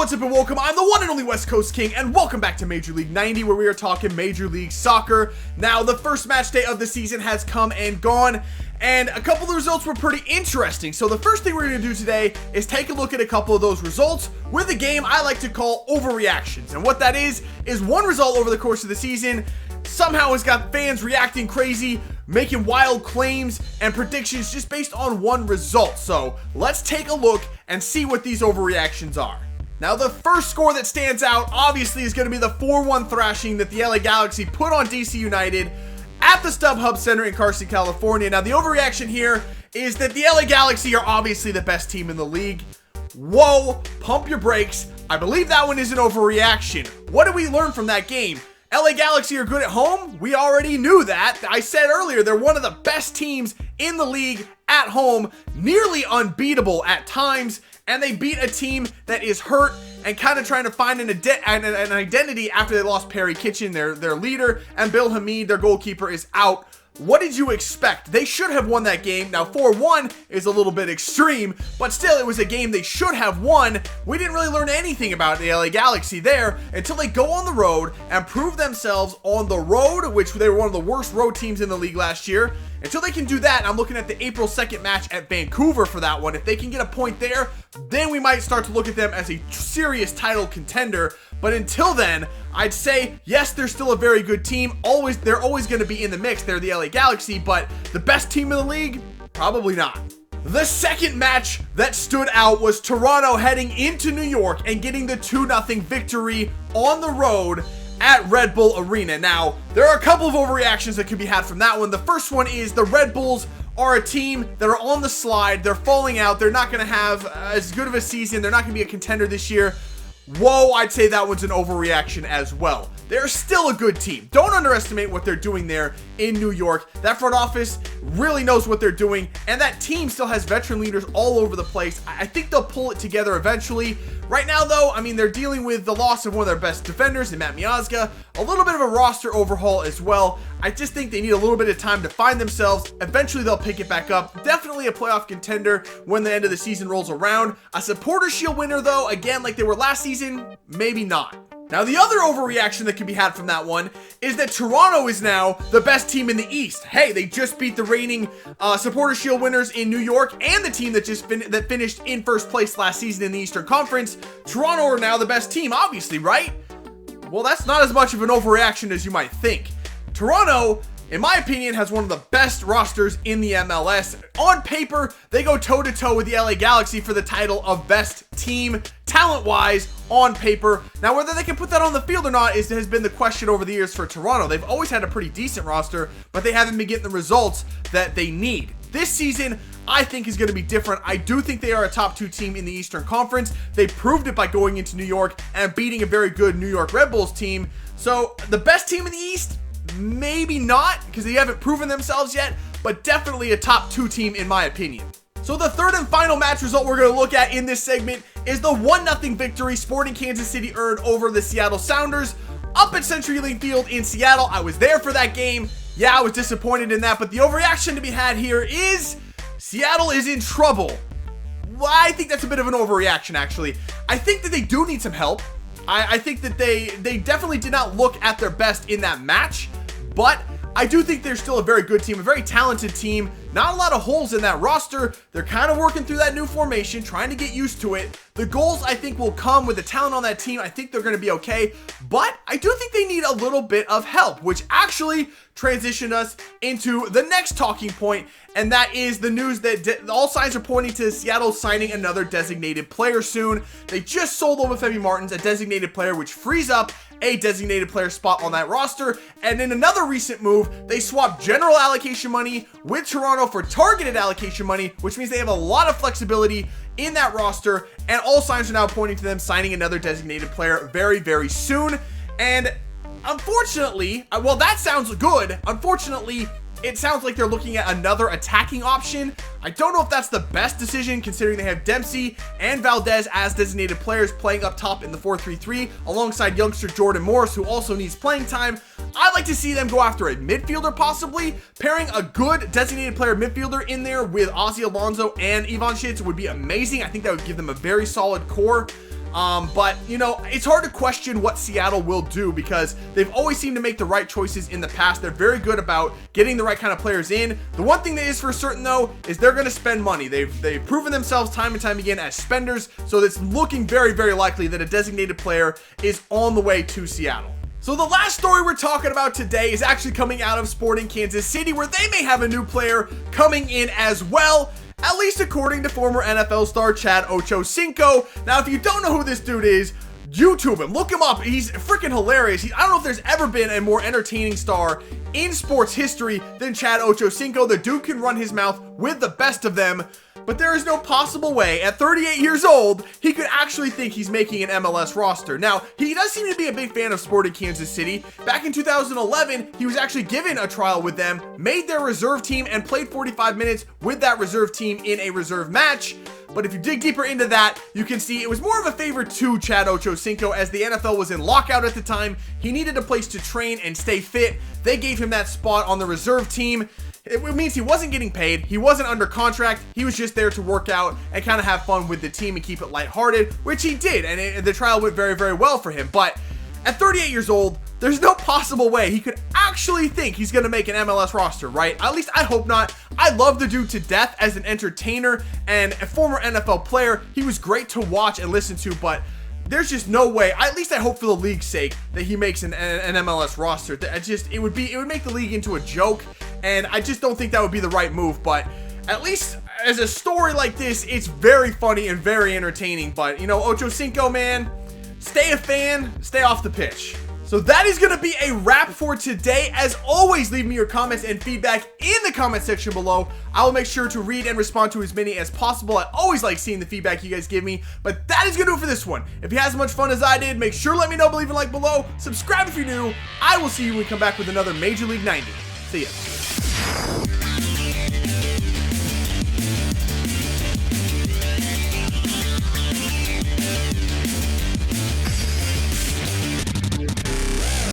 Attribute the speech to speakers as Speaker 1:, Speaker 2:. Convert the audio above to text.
Speaker 1: what's up and welcome. I'm the one and only West Coast King, and welcome back to Major League 90, where we are talking Major League Soccer. Now, the first match day of the season has come and gone, and a couple of the results were pretty interesting. So the first thing we're going to do today is take a look at a couple of those results with a game I like to call Overreactions. And what that is one result over the course of the season somehow has got fans reacting crazy, making wild claims and predictions just based on one result. So let's take a look and see what these overreactions are. Now, the first score that stands out obviously is going to be the 4-1 thrashing that the LA Galaxy put on DC United at the StubHub Center in Carson, California. Now, the overreaction here is that the LA Galaxy are obviously the best team in the league. Whoa, pump your brakes. I believe that one is an overreaction. What did we learn from that game? LA Galaxy are good at home. We already knew that. I said earlier, they're one of the best teams in the league at home, nearly unbeatable at times, and they beat a team that is hurt and kind of trying to find an identity after they lost Perry Kitchen, their leader, and Bill Hamid, their goalkeeper, is out. What did you expect? They should have won that game. Now, 4-1 is a little bit extreme, but still, it was a game they should have won. We didn't really learn anything about the LA Galaxy there until they go on the road and prove themselves on the road, which they were one of the worst road teams in the league last year. Until they can do that, I'm looking at the April 2nd match at Vancouver for that one. If they can get a point there, then we might start to look at them as a serious title contender. But until then, I'd say, yes, they're still a very good team. They're always going to be in the mix. They're the LA Galaxy, but the best team in the league? Probably not. The second match that stood out was Toronto heading into New York and getting the 2-0 victory on the road at Red Bull Arena. Now, there are a couple of overreactions that could be had from that one. The first one is the Red Bulls are a team that are on the slide. They're falling out. They're not going to have as good of a season. They're not going to be a contender this year. Whoa, I'd say that one's an overreaction as well. They're still a good team. Don't underestimate what they're doing there in New York. That front office really knows what they're doing, and that team still has veteran leaders all over the place. I think they'll pull it together eventually. Right now, though, I mean, they're dealing with the loss of one of their best defenders in Matt Miazga, a little bit of a roster overhaul as well. I just think they need a little bit of time to find themselves. Eventually, they'll pick it back up. Definitely a playoff contender when the end of the season rolls around. A Supporter Shield winner, though, again, like they were last season, maybe not. Now, the other overreaction that can be had from that one is that Toronto is now the best team in the East. Hey, they just beat the reigning Supporter Shield winners in New York and the team that that finished in first place last season in the Eastern Conference. Toronto are now the best team, obviously, right? Well, that's not as much of an overreaction as you might think. Toronto, in my opinion, has one of the best rosters in the MLS. On paper, they go toe-to-toe with the LA Galaxy for the title of best team, talent-wise, on paper. Now, whether they can put that on the field or not has been the question over the years for Toronto. They've always had a pretty decent roster, but they haven't been getting the results that they need. This season, I think, is going to be different. I do think they are a top 2 team in the Eastern Conference. They proved it by going into New York and beating a very good New York Red Bulls team. So, the best team in the East? Maybe not, because they haven't proven themselves yet, but definitely a top 2 team in my opinion. So the third and final match result we're going to look at in this segment is the 1-0 victory Sporting Kansas City earned over the Seattle Sounders up at CenturyLink Field in Seattle. I was there for that game. Yeah, I was disappointed in that, but the overreaction to be had here is Seattle is in trouble. Well, I think that's a bit of an overreaction, actually. I think that they do need some help. I think that they definitely did not look at their best in that match, but I do think they're still a very good team, a very talented team. Not a lot of holes in that roster. They're kind of working through that new formation, trying to get used to it. The goals, I think, will come with the talent on that team. I think they're going to be okay, but I do think they need a little bit of help, which actually transitioned us into the next talking point, and that is the news that all signs are pointing to Seattle signing another designated player soon. They just sold Obafemi Martins, a designated player, which frees up a designated player spot on that roster. And in another recent move, they swapped general allocation money with Toronto for targeted allocation money, which means they have a lot of flexibility in that roster, and all signs are now pointing to them signing another designated player very, very soon. And unfortunately, well, that sounds good. Unfortunately, it sounds like they're looking at another attacking option. I don't know if that's the best decision, considering they have Dempsey and Valdez as designated players playing up top in the 4-3-3 alongside youngster Jordan Morris, who also needs playing time. I'd like to see them go after a midfielder, possibly. Pairing a good designated player midfielder in there with Ozzy Alonso and Ivan Schitz would be amazing. I think that would give them a very solid core. But, you know, it's hard to question what Seattle will do because they've always seemed to make the right choices in the past. They're very good about getting the right kind of players in. The one thing that is for certain, though, is they're going to spend money. They've proven themselves time and time again as spenders, so it's looking very, very likely that a designated player is on the way to Seattle. So the last story we're talking about today is actually coming out of Sporting Kansas City, where they may have a new player coming in as well, at least according to former NFL star Chad Ochocinco. Now, if you don't know who this dude is, YouTube him, look him up. He's freaking hilarious. I don't know if there's ever been a more entertaining star in sports history than Chad Ochocinco. The dude can run his mouth with the best of them, but there is no possible way at 38 years old he could actually think he's making an MLS roster. Now, he does seem to be a big fan of Sporting Kansas City. Back in 2011, he was actually given a trial with them, made their reserve team, and played 45 minutes with that reserve team in a reserve match. But if you dig deeper into that, you can see it was more of a favor to Chad Ochocinco, as the NFL was in lockout at the time. He needed a place to train and stay fit. They gave him that spot on the reserve team. It means he wasn't getting paid, he wasn't under contract, he was just there to work out and kind of have fun with the team and keep it lighthearted, which he did, and the trial went very, very well for him. But at 38 years old, there's no possible way he could actually think he's going to make an MLS roster, right? At least I hope not. I love the dude to death as an entertainer and a former NFL player. He was great to watch and listen to, but there's just no way. At least I hope for the league's sake that he makes an MLS roster. It would make the league into a joke, and I just don't think that would be the right move. But at least as a story like this, it's very funny and very entertaining. But, you know, Ochocinco, man, stay a fan, stay off the pitch. So that is going to be a wrap for today. As always, leave me your comments and feedback in the comment section below. I will make sure to read and respond to as many as possible. I always like seeing the feedback you guys give me. But that is going to do it for this one. If you had as much fun as I did, make sure to let me know, leave a like below. Subscribe if you're new. I will see you when we come back with another Major League 90. See ya.